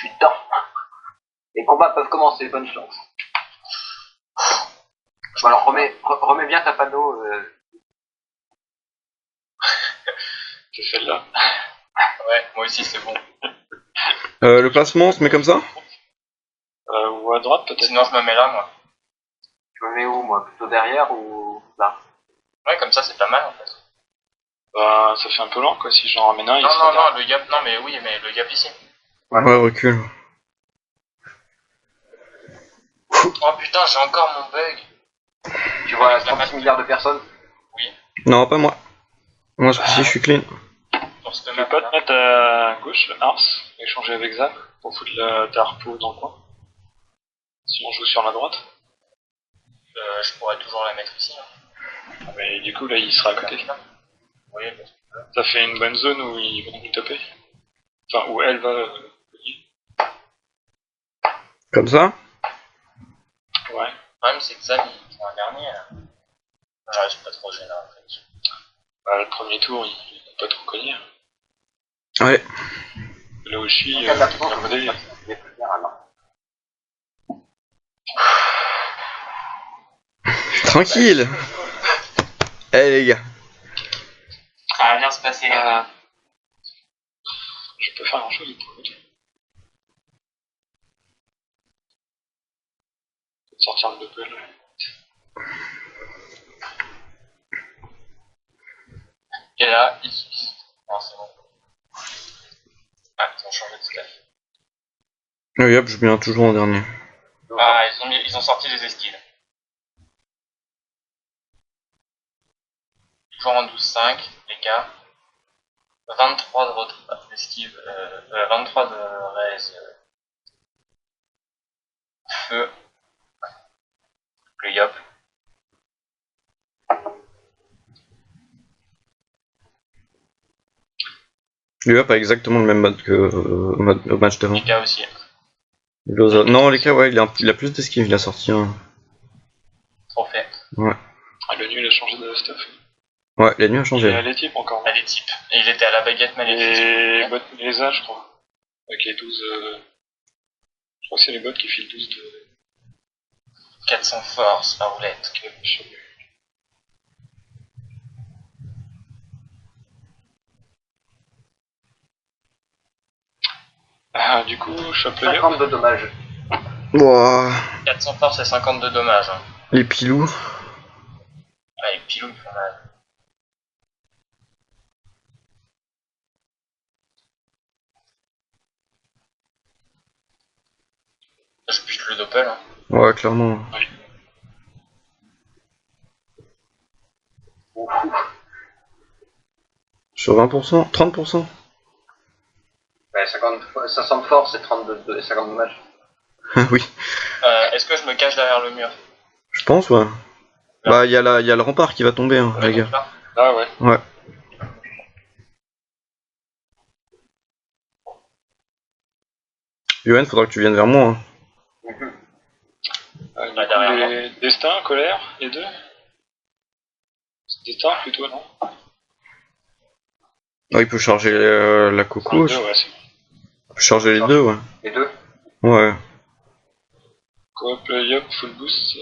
suis dedans. Les combats peuvent commencer, bonne chance. Bon, alors remets bien ta panneau. C'est celle-là. Ouais, moi aussi c'est bon. Le placement, on se met comme ça? Ou à droite peut-être. Sinon je me mets là moi. Je me mets où moi? Plutôt derrière ou là? Ouais, comme ça c'est pas mal en fait. Bah, ça fait un peu lent quoi, si j'en ramène un, il Non, sera non, derrière. non, le gap, non mais oui, mais le gap ici. Ouais, recule. Oh putain, j'ai encore mon bug. Tu vois 36 milliards de personnes? Non, pas moi. Moi, ce coup-ci, je suis clean. Pour cette Tu peux map pas là. te mettre à gauche, Ars, et changer avec Zap pour foutre ta harpo dans le coin. Si on joue sur la droite. Je pourrais toujours la mettre ici. Hein. Ah, mais du coup là il sera à côté. Oui, parce que... Ça fait une bonne zone où ils vont nous taper. Enfin où elle va venir. Comme ça? Ouais. Le problème c'est que ça, ils font un dernier là. Ouais, c'est pas trop gênant en fait. Bah, le premier tour ils n'ont pas trop connu. Ouais. Là où je suis, Il y a de l'absence, comme des- c'est plus bien, alors. Tranquille. Eh les gars. Ça va bien se passer les gars. je peux faire grand chose pour le sortir le double. Et là, non, c'est bon. Ah, ils ont changé de staff. Oui, hop, je viens toujours en dernier. Ah, ils ont sorti les esquives. Toujours en 12-5, les gars. 23 de d'esquive, 23 de raise. Feu. Le yop. Lui hop a exactement le même mode que le match d'avant. Les gars aussi. Non, les cas, ouais, il a plus d'esquive, il a sorti un. Trop fait. Ouais. Ah, le nu il a changé de stuff. Ouais, la nuit a Il est changé. à l'équipe encore. Elle est type. Et il était à la baguette maléfique. Et les A je crois. Avec les 12. Je crois que c'est les bots qui filent 12 de. 400 force, la roulette. Je sais plus. Ah, du coup, chope le 50 de dommages. Ouah. 400 force et 50 de dommages. Hein. Les pilous. Ah, les pilous ils font mal. Je bute le doppel. Hein. Ouais, clairement. Sur 20%? 30%? Ouais, 500 de force et 50 de dommages. Oui. Est-ce que je me cache derrière le mur? Je pense, ouais. Bah, il y a le rempart qui va tomber, hein, Ouais, les donc gars. là. Ah ouais. Ouais. Yoann, faudra que tu viennes vers moi. Hein. Du Bah, coup, derrière les destins, colère, les deux. Destin plutôt, non? Oh, il peut charger la coco Les aussi. deux, ouais, c'est bon. Il peut charger les deux, ouais. Les deux? Ouais. Coop, yop, full boost,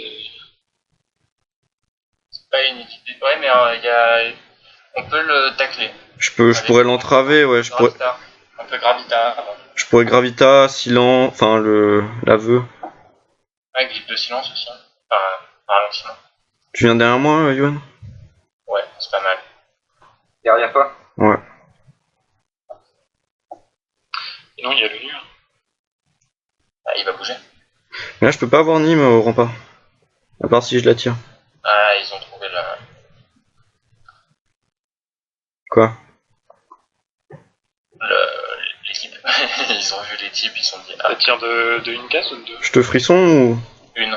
C'est pas une utilité. Ouais, mais on peut le tacler. Je pourrais l'entraver, ouais. Gravita. On peut Gravita. Je pourrais Gravita, Silence, enfin l'aveu. Ouais, griffe de silence aussi. Enfin, ralentissement. Tu viens derrière moi, Yoann? Ouais, c'est pas mal. Derrière toi? Ouais. Non, il y a le nu. Hein. Ah, il va bouger. Mais là, je peux pas avoir Nîmes au rempart. À part si je la tire. Ah, ils ont trouvé la... Quoi? l'équipe. Ils ont vu les types, ils se sont dit... Ah, Ça tire de une case ou de deux? Je te frisson ou une.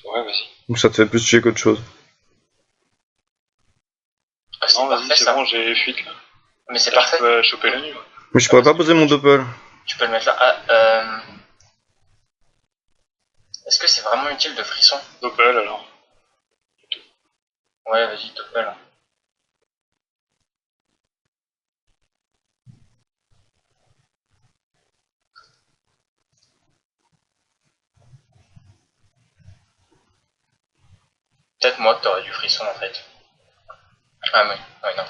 Ouais, vas-y. ça te fait plus chier qu'autre chose? Ah, c'est Non, vas-y, parfait c'est ça. bon, j'ai fuite là. Mais c'est Là, parfait. je peux choper le nu. Ouais. Mais je pourrais pas poser mon doppel. Tu peux le mettre là. Ah, Est-ce que c'est vraiment utile de frisson? Doppel alors. Ouais, vas-y, doppel. Peut-être moi que t'aurais du frisson en fait. Ah oui, ouais, non.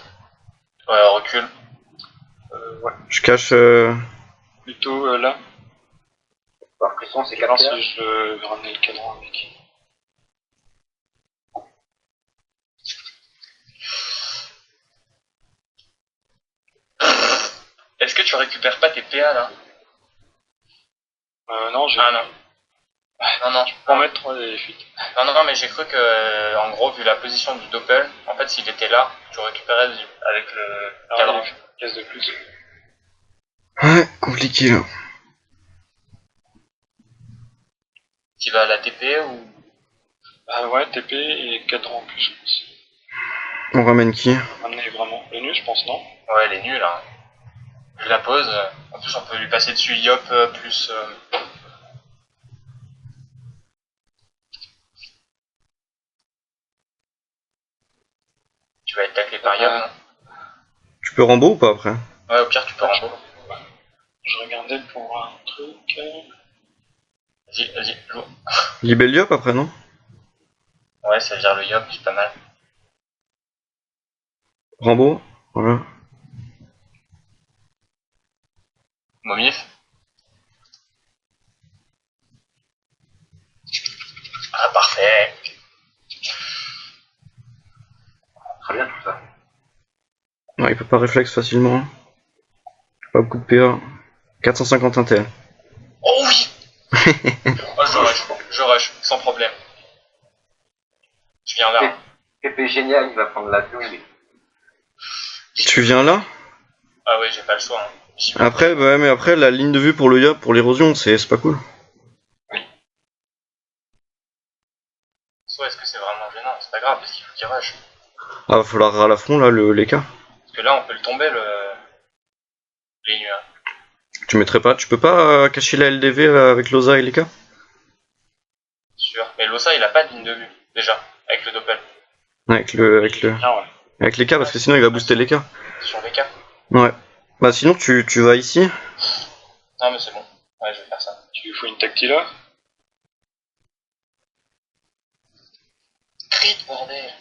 Ouais, recule. Ouais. Je cache. Plutôt là. Par frisson, c'est Je vais voir 4 si je vais ramener le cadran avec. Est-ce que tu récupères pas tes PA là? Non, j'ai. Ah non. Non, non. Je peux en mettre 3 des fuites. Non, mais j'ai cru que, en gros, vu la position du doppel, en fait, s'il était là, tu récupérais avec le cadran. Caisse de plus. Ouais, compliqué là. Tu vas à la TP ou. Ah ouais, TP et cadran en plus, je pense. On ramène qui? Ramener vraiment le nu, je pense, non? Ouais, elle est nulle, hein. Je la pose. En plus, on peut lui passer dessus Yop plus. Tu vas être taclé par Yop, non? Tu peux Rambo ou pas après? Ouais, au pire, tu peux Rambo. Je regardais pour voir un truc. Vas-y, joue. Libelle Diop après, non? Ouais, ça vire le Yop, c'est pas mal. Rambo? Voilà. Momif. Ah, parfait. Très bien tout ça. Ouais, il peut pas réflexe facilement. Pas beaucoup de PA. 451 TL. Oh oui. Oh, je rush, sans problème. Je viens là. Pépé génial, il va prendre l'avion. Mais... Tu viens là? Ah ouais, j'ai pas le choix. Hein. J'y vais. Après, bah ouais, mais après, la ligne de vue pour le Yop, pour l'érosion, c'est pas cool. Soit est-ce que c'est vraiment gênant? C'est pas grave, parce qu'il faut qu'il rush. Ah, va falloir ras la fond là, les cas. Parce que là, on peut le tomber, les nuages. Tu mettrais pas, tu peux pas cacher la LDV avec l'Osa et les cas? Sûr. Mais l'Ossa, il a pas de ligne de vue, déjà, avec le doppel. Avec Ah ouais. avec les cas, parce que sinon il va booster les cas. Sur les cas. Ouais. Bah sinon tu vas ici. Non, mais c'est bon. Ouais, je vais faire ça. Tu lui fous une tactile. Crit, bordel.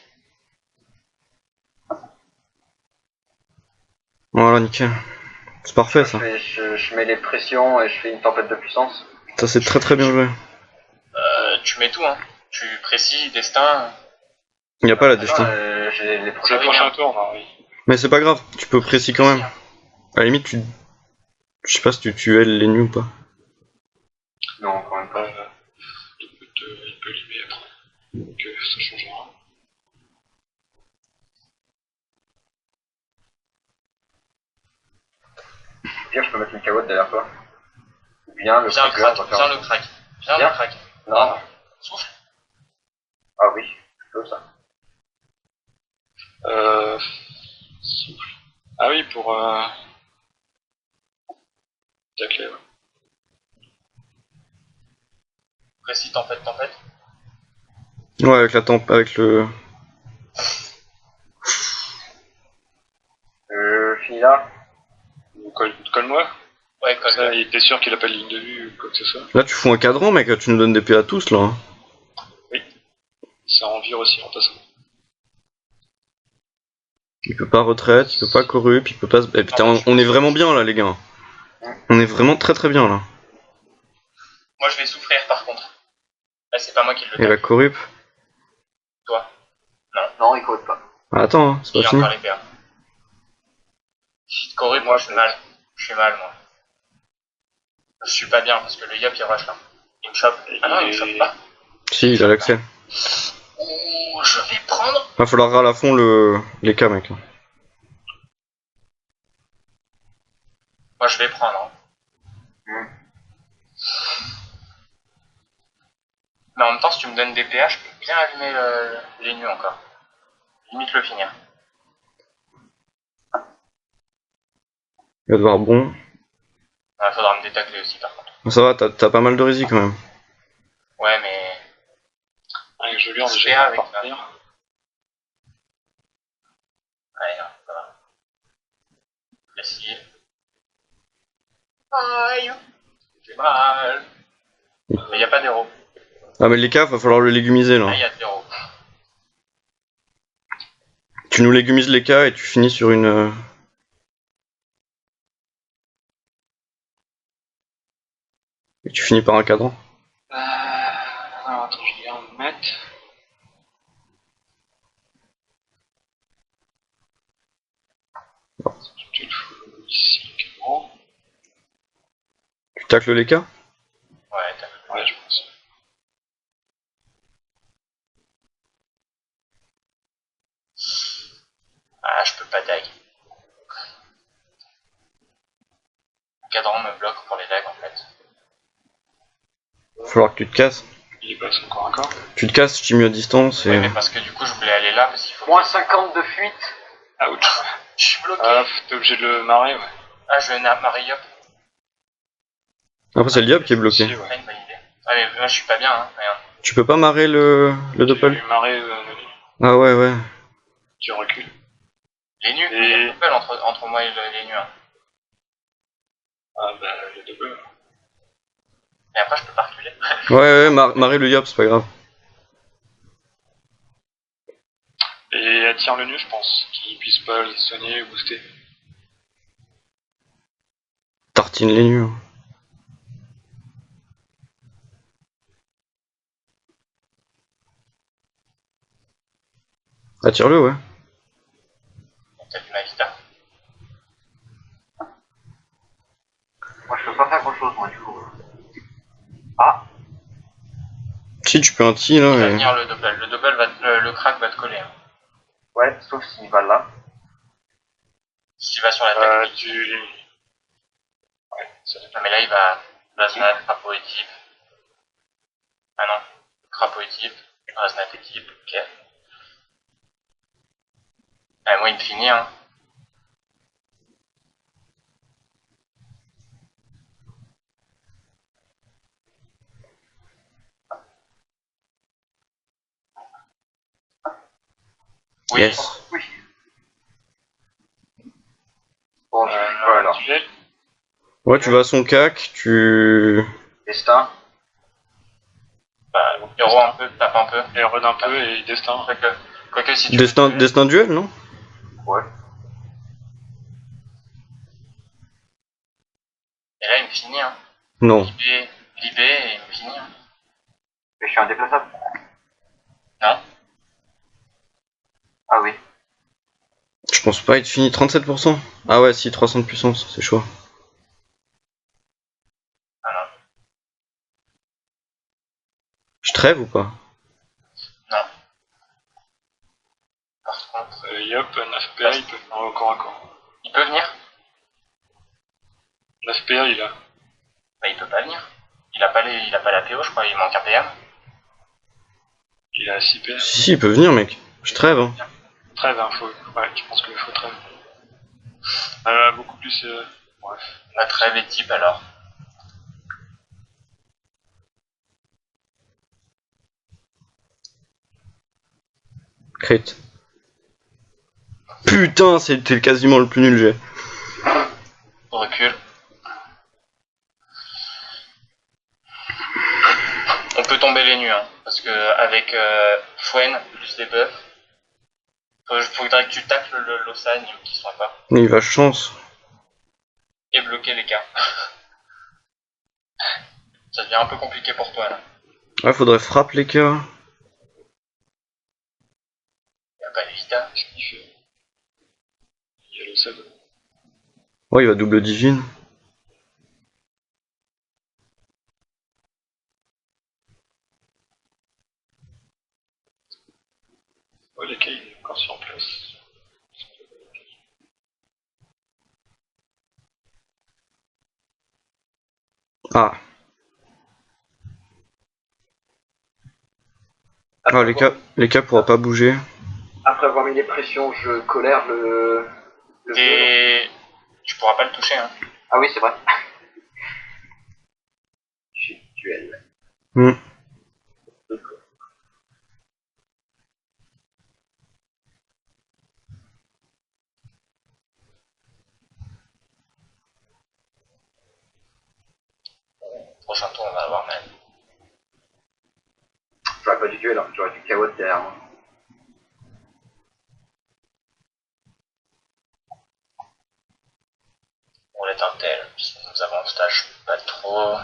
Voilà, nickel. C'est parfait ça. Je mets les pressions et je fais une tempête de puissance. Ça c'est très très bien joué. Tu mets tout, hein. Tu précis, destin. Y a pas la Ah, destin. j'ai les C'est le prochains. prochain tour, non, oui. Mais c'est pas grave, tu peux précis quand même. À la limite, je sais pas si tu tues elle les nuits ou pas. Non, quand même pas. Il peut limer après. Donc ça changera. Au pire, je peux mettre une carotte derrière toi. Viens, le Viens le crack. crack, viens le crack. Viens Viens. le crack. Non. Souffle. Ah oui, je peux ça. Souffle. Ah oui, pour tacler, ouais. Précis, tempête. Ouais, avec la tempe, avec le. Je finis là. Colle-moi. Ouais, colle. Ça, il était sûr qu'il a pas de ligne de vue ou quoi que ce soit. Là tu fous un cadran mec, tu nous donnes des PA à tous là. Hein. Ça en vire aussi en passant. Il peut pas retraite, il peut pas corrupt, il peut pas. Eh, putain, on est vraiment bien là les gars. On est vraiment très très bien là. Moi, je vais souffrir par contre. Là, c'est pas moi qui le Et la tape. corrupt. Toi. Non, il code pas. Ah, attends, hein, c'est J'ai pas fini. encore les PA. Correct, moi, je suis mal. Moi. Je suis pas bien parce que le Yop il rush là. Il me chope. Ah non, il me chope pas. Si, il a l'accès. Oh, je vais prendre. Va falloir ras à fond les cas mec. Moi, je vais prendre. Hein. Mais en même temps, si tu me donnes des PA, je peux bien allumer les nus encore. Limite le finir. Il va devoir bon. Il faudra me détacler aussi par contre. Ça va, t'as pas mal de rési quand même. Ouais, mais. Avec Julien, Je déjà, fais il va avec partir. Allez, non, ça va. Précis. Aïe. J'ai mal. Mais y a pas d'héros. Ah mais les cas, va falloir le légumiser là. Là, y a de l'héros. Tu nous légumises les cas et tu finis sur une... Et tu finis par un cadran. Alors attends, je vais en mettre. Je le fous ici, carrément. Tu tacles les cas? Ouais, t'as Ouais, je pense. Ah, je peux pas tag. Le cadran me bloque pour les lags en fait. Va falloir que tu te casses. Il est pas son corps à corps. Tu te casses, je t'ai mis à distance et... Ouais, mais parce que du coup, je voulais aller là parce qu'il faut. Moins 50 de fuite. Ouch. Je suis bloqué. T'es obligé de le marrer, ouais. Ah, je vais Marie up. Après c'est le diable qui est bloqué. Si, Ah, ouais. une bonne idée. Ah, mais moi je suis pas bien, hein. Rien. Tu peux pas marrer le Tu doppel? lui marrer Ah ouais, ouais. tu recules. Les nus, Et- il y a une entre moi et les nus. Hein. Ah bah, le double. Et après, je peux pas reculer. Ouais, marrer le yop, c'est pas grave. Et attire le nu, je pense, qu'il puisse pas le soigner ou booster. Tartine les nus. Attire-le, ouais. T'as vu ma vita. Moi, je peux pas faire grand chose, moi, du coup. Ah, Si, tu peux un T, là, Il va et... venir le double. Le double le crack va te coller. Hein. ouais, sauf s'il va là. S'il va sur l'attaque. Ouais, ça dépend. Non, mais là, il va. Rasnat, crapaud et type. Ah non. Crapaud et type. Rasnat et type. Ok. Ah, moi, il me finit, hein. Oui. Yes. Oui. Bon, je suis pas alors. Duel. Ouais, tu vas à son cac, tu... Destin. Bah, héros un peu, tape un peu. Et run un peu et destin. Quoique si tu Destin duel, non? Ouais. Et là, il me finit, hein. Non. Libé et il me finit. Hein. Mais je suis indéplaçable. Non. Ah oui. Je pense pas, il te finit 37%. Ah ouais, si, 300 de puissance, c'est chaud. Ah non. Je trêve ou pas? Non. Par contre, Yop, 9 PA, il peut venir au corps à corps. il peut venir. 9 PA, il a. Bah, il peut pas venir. Il a pas la PO, je crois, il manque un PM. Il a 6 PA. Si, il peut venir, mec. Je trêve, hein. Trêve, hein, faut. Ouais, je pense qu'il faut trêve. Beaucoup plus. Bref. La trêve et type alors. Crit. Putain, c'était quasiment le plus nul jet. Recule. On peut tomber les nus, hein, parce que avec Fwen plus les buffs, faudrait que tu tacles l'Osagne qui soit pas. Il va chance. Et bloquer les cas. Ça devient un peu compliqué pour toi là. Ouais, faudrait frapper les cas. Y'a pas les vita. Qu'est-ce qu'il fait? Il y a le sub. Ouais, il va double divine. Oh, les cas, il est encore sur place. Ah. Ah, les cas pourra pas bouger. Après avoir mis les pressions, je colère le violon. Et tu pourras pas le toucher, hein. Ah oui, c'est vrai. Shit, duel. Hmm. Prochain tour, on va avoir mal. J'aurais pas du duel, hein. J'aurais du KO derrière moi. étincelle. Si nous avons stage, pas trop.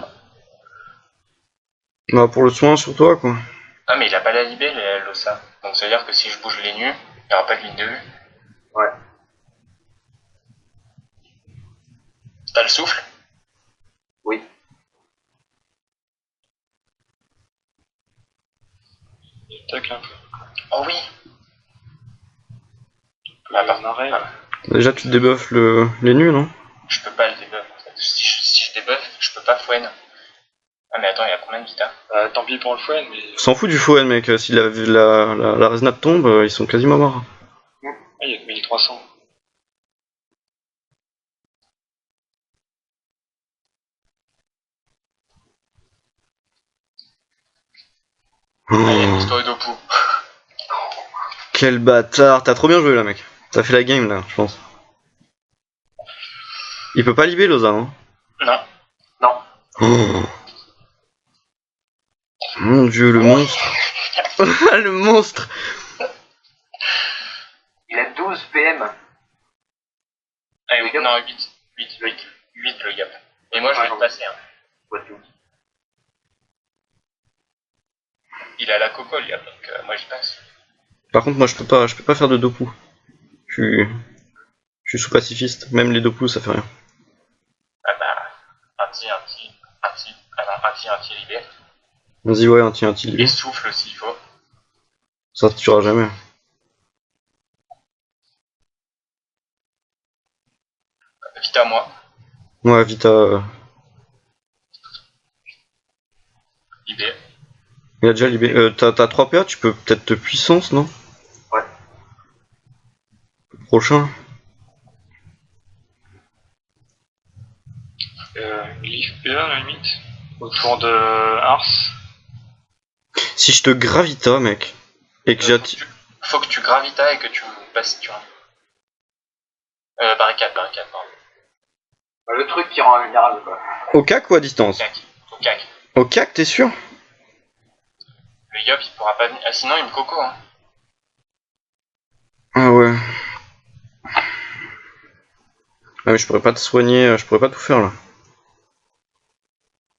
Bah, pour le soin sur toi, quoi. Ah, mais il a pas la libé, l'Ossa. Donc ça veut dire que si je bouge les nus, il n'y aura pas de ligne de vue. Ouais. T'as le souffle? Oui. Il tacle un peu. Oh oui! Ah, par arrêt. Déjà, tu débuffes les nus, non? Je peux pas le debuff en fait. Si je debuff, je peux pas fouenne. Ah, mais attends, il y a combien de guitares? Tant pis pour le fouet, mais. On s'en fout du Fouen, mec. Si la Resnap tombe, ils sont quasiment morts. Ah, il y a que 1300. Ah, il y a une Oh, histoire de pou. quel bâtard. T'as trop bien joué, là, mec. T'as fait la game, là, je pense. Il peut pas libérer Loza, hein. Non. Non. Oh. Mon dieu, le monstre. Le monstre. Il a 12 PM. Ah, oui, non, 8 le gap. Et moi je vais le passer. Hein. What you. Il a la coco le gap, donc moi j'y passe. Par contre, moi, je peux pas faire de dopu. Je suis sous pacifiste. Même les dopus, ça fait rien. Ah bah, un petit libère. Vas-y, ouais, un petit Et libé. souffle s'il faut. Ça te tuera jamais. Vite à moi. Ouais, Vita. Libère. Il a déjà libéré. T'as 3 PA, tu peux peut-être te puissance, non? Ouais. Le prochain. Glyph PA à la limite. Autour de Ars. Si je te gravita, mec, et que j'attire. Faut que tu gravitas et que tu passes, tu vois. Barricade, pardon. Le truc qui rend invulnérable, quoi. Au cac ou à distance? Au cac. Au cac, t'es sûr? Le yop il pourra pas venir. Ah, sinon il me coco, hein. Ah ouais. Ah mais je pourrais pas te soigner, je pourrais pas tout faire là.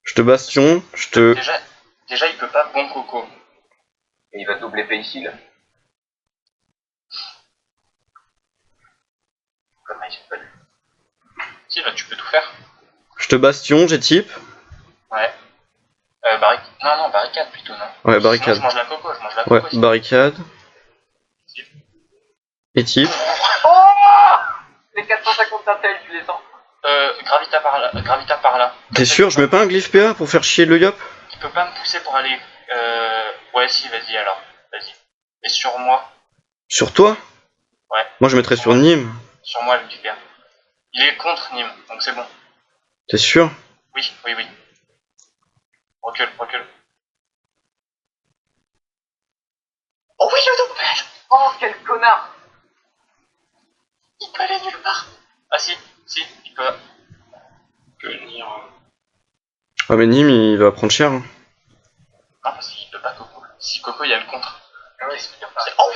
Je te bastion, je te... Déjà il peut pas bon coco. Et il va doubler épée ici, là. Comme il pas lu. Si, là tu peux tout faire. Je te bastion, j'ai type. Ouais. Non, barricade plutôt, non. Ouais, barricade. Sinon, je mange la coco, Ouais, sinon. barricade. Et type. Oh les 450 intels, tu les sens. Gravita par là. T'es sûr, je mets pas un glyph PA pour faire chier le yop? Il peut pas me pousser pour aller. Ouais, si, vas-y alors. Vas-y. Et sur moi. Sur toi? Ouais. Moi je mettrais sur Nîmes. Sur moi, le super. Il est contre Nîmes, donc c'est bon. T'es sûr? Oui. Recule. Oh oui, le double. Oh, quel connard. Il peut aller nulle part. Ah si, il peut. Venir. Ah mais Nîmes il va prendre cher. Hein. Non, parce qu'il peut pas Coco. Si Coco, il y a le contre. Ah oui, Oh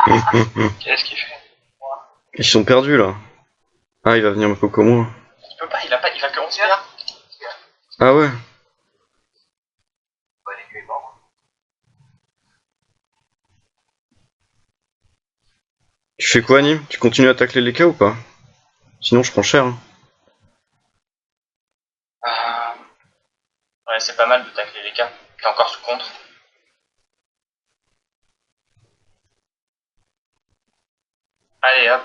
oui. Qu'est-ce qu'il fait? Ils sont perdus là. Ah il va venir me coco moi. Il peut pas, il a que 11 PA. Ah ouais. Ouais, l'aiguille est mort. Tu fais quoi Nîmes? Tu continues à tacler les cas ou pas? Sinon je prends cher. Hein. Ouais, c'est pas mal de tacler les cas. T'es encore sous contre. Allez, hop.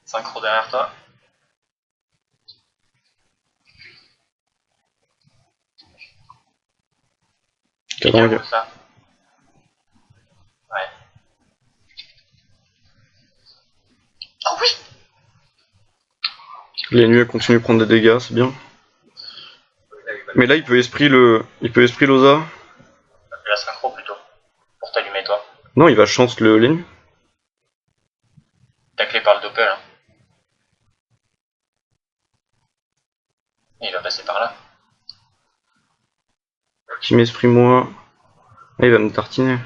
Synchro derrière toi. Cadran, Ça. Ouais. Oh oui. les nuits continuent de prendre des dégâts, c'est bien. Mais là il peut esprit Loza. La synchro plutôt. Pour t'allumer toi. Non, il va chance les nuits. Taclé par le doppel. Hein. Et il va passer par là. Qui m'esprit moi. Ah, il va me tartiner.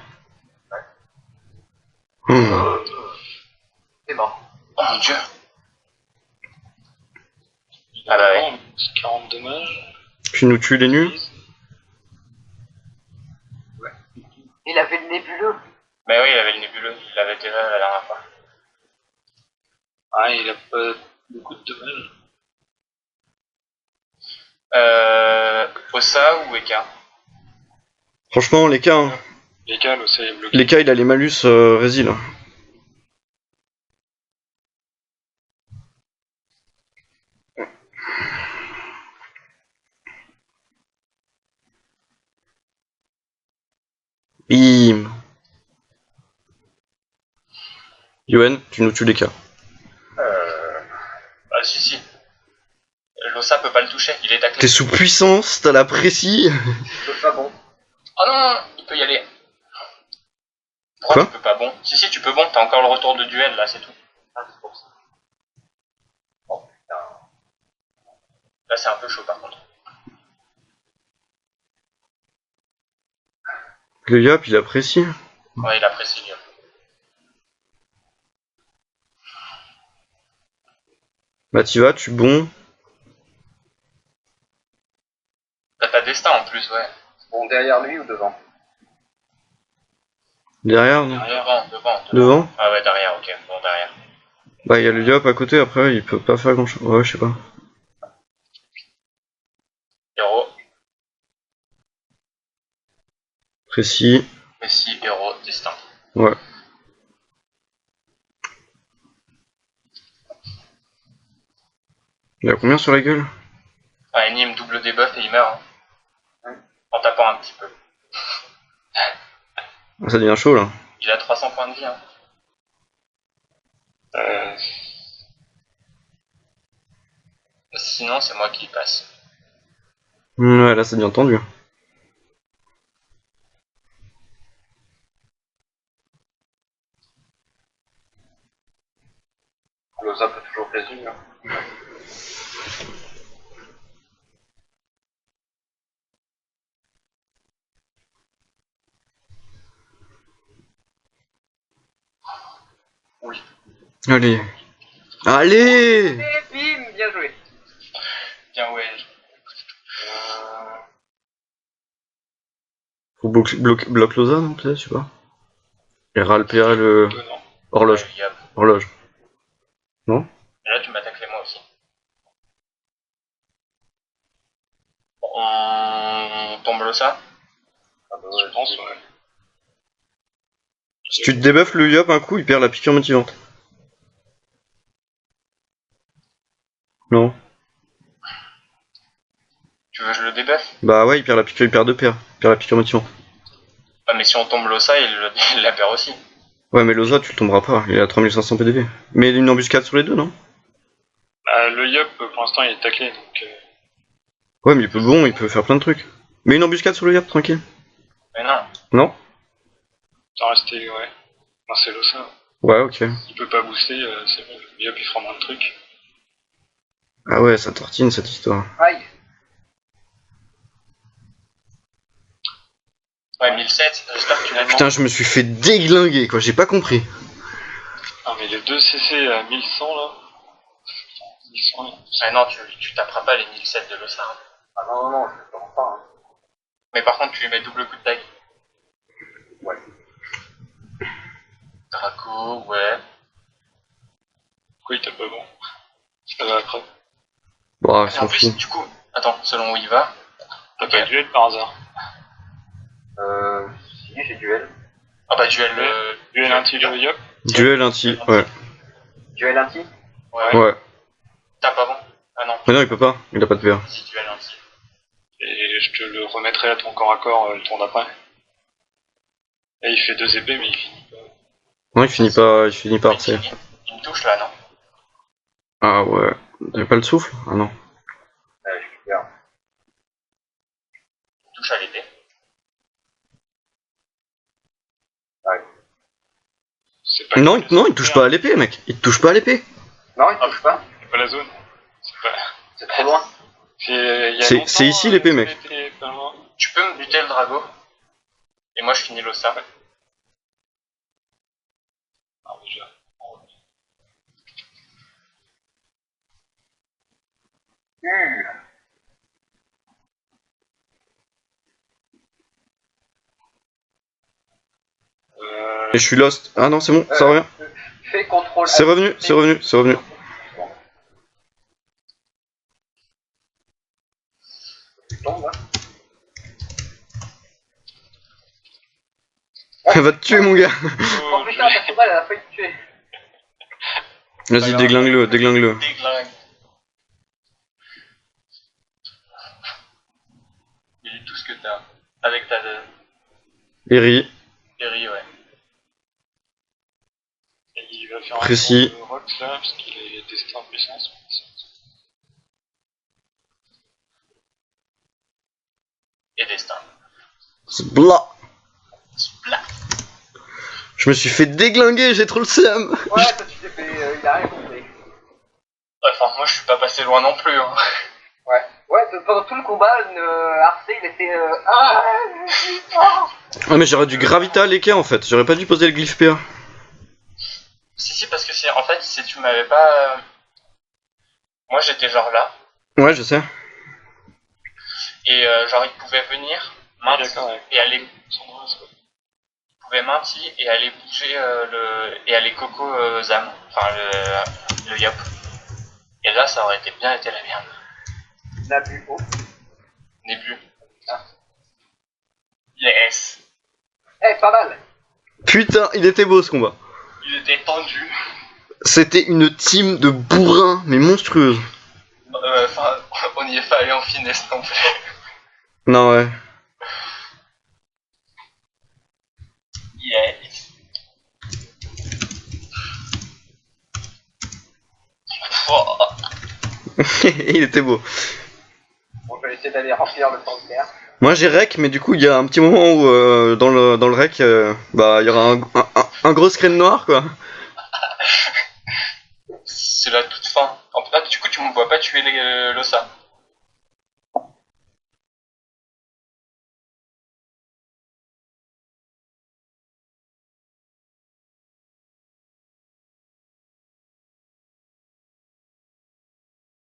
C'est mort. Oh mon dieu. Ah bah ouais. 40 dommages. Tu nous tues les nus? Il avait le nébuleux. Mais oui, il avait le nébuleux, il l'avait déjà la dernière fois. Ah, il a pas beaucoup de dommages. Ossa ou Eka? Franchement, les cas, hein. Les gars, l'Ossa est bloqué. Les cas, il a les malus résil. Bim. Yoann, tu nous tues les cas. Ah si. L'Ossa peut pas le toucher, il est taclé. T'es sous puissance, t'as la précis. C'est pas bon. Oh non, il peut y aller. Pourquoi Quoi? tu peux pas bon? Si, tu peux bon, t'as encore le retour de duel là, c'est tout. Ah, c'est pour ça. Oh putain. Là c'est un peu chaud par contre. Le Yop, il apprécie. Ouais, il apprécie mieux. Bah t'y vas, tu bon. T'as destin en plus, ouais. Bon, derrière lui ou devant? Derrière, non? Devant. Devant? Ah ouais, derrière, ok. Bon, derrière. Bah il y a le Yop à côté, après il peut pas faire grand chose. Ouais, je sais pas. Héros. Précis. Messi, héros, destin. Ouais. Il a combien sur la gueule? Ah, Enim double debuff et il meurt. Hein. En tapant un petit peu. Ça devient chaud là. Il a 300 points de vie. Hein. Sinon, c'est moi qui passe. Ouais, là ça devient tendu. L'Osa peut toujours résumer. Oui. Allez. Allez! Et bim, bien joué. Bien, ouais. Faut bloquer Lausanne, non, peut-être, je sais pas. Et ralpérer le. Non. Horloge. Yep. Horloge. Non? Et là, tu m'attaques les moi aussi. On tombe le ça. Ah bah ouais, Je pense, ouais. Si tu te débuffes le Yop un coup, il perd la piqûre motivante. Non? Tu veux que je le débuff? Bah ouais, il perd la piqûre, il perd 2 paires. Il perd la piqûre motivante. Ah, mais si on tombe l'Ossa, il la perd aussi. Ouais, mais Loza, tu le tomberas pas. Il est à 3500 PDV. Mais une embuscade sur les deux, non? Le Yup, pour l'instant, il est taclé, donc... Ouais, mais il peut faire plein de trucs. Mais une embuscade sur le Yop, tranquille. Mais non. Non? T'en resté, ouais. Non, c'est l'Ossa. Ouais, ok. Il peut pas booster, c'est bon. Le Yup, il fera moins de trucs. Ah ouais, ça tortine cette histoire. aïe. Ouais, 1007, j'espère que tu l'as. Putain, je me suis fait déglinguer, quoi, j'ai pas compris. Ah, mais les deux CC à 1100, là... 1100, là. Ah non, tu taperas pas les 1007 de l'Ossa. Hein. Ah non, je ne comprends pas. Hein. Mais par contre, tu lui mets double coup de dague. Ouais. Draco, ouais. Pourquoi il tape pas bon? Ça va après. Bah, Et s'en en plus, fout. du coup, attends, selon où il va. T'as Ok. pas duel par hasard? Si, j'ai duel. Ah bah, duel. Duel inti le Yup? Duel inti, ouais. Duel anti? Ouais. Ouais. Tape avant. Ah non, Mais non, il peut pas, il a pas de PA. si duel anti. Et je te le remettrai à ton corps à corps le tour d'après. Et il fait 2 épées, mais il finit pas. Non, il finit par harceler. Il me touche là, non? Ah ouais. T'avais pas le souffle? Ah non. Ouais, je perds. Il me touche à l'épée. C'est pas Non, il touche pas à l'épée, mec. Il te touche pas à l'épée. Non, il touche pas. C'est pas la zone. C'est pas... C'est trop loin. C'est ici, l'épée, mec. Tu peux me buter le drago? Et moi, je finis l'Ossa. Ah, déjà. Et je suis lost. Ah non, c'est bon, ça revient. Fais contrôle. C'est revenu, c'est revenu, c'est revenu. Tu tombes là. Elle va te tuer, mon gars. Oh putain, ta tourelle elle a failli te tuer. Vas-y, déglingue-le, déglingue-le. Déglingue. Il est tout ce que t'as. Avec ta Eri, Eri, ouais. Et il va faire Précis. un tour de rock là, parce qu'il est testé en puissance. Et destin. blah. Splat. Je me suis fait déglinguer, j'ai trop le seum. Ouais, toi tu t'es fait. Il a rien compris. Ouais, enfin, moi je suis pas passé loin non plus. Hein. Ouais. Ouais, pendant tout le combat, Arce il était. Ah, mais j'aurais dû graviter à l'équerre en fait, j'aurais pas dû poser le glyphe PA. Si, parce que c'est en fait, si tu m'avais pas. Moi j'étais genre là. Ouais, je sais. Et genre il pouvait venir, Minty, et aller. Il pouvait Minty et aller bouger et aller Coco Zam. Enfin le Yop. Et là ça aurait été bien été la merde. Nabu haut. Nébu. Ah. Les S. Eh, pas mal. Putain, il était beau ce combat. Il était tendu. C'était une team de bourrins, mais monstrueuse. Enfin, on y est pas allé en finesse non plus. Non, ouais. Yes. Oh. Il était beau. Bon, je vais essayer d'aller remplir le sanctuaire. Moi j'ai rec, mais du coup il y a un petit moment où dans le rec, bah il y aura un gros screen noir quoi. C'est la toute fin. Du coup, tu me vois pas tuer l'ossa.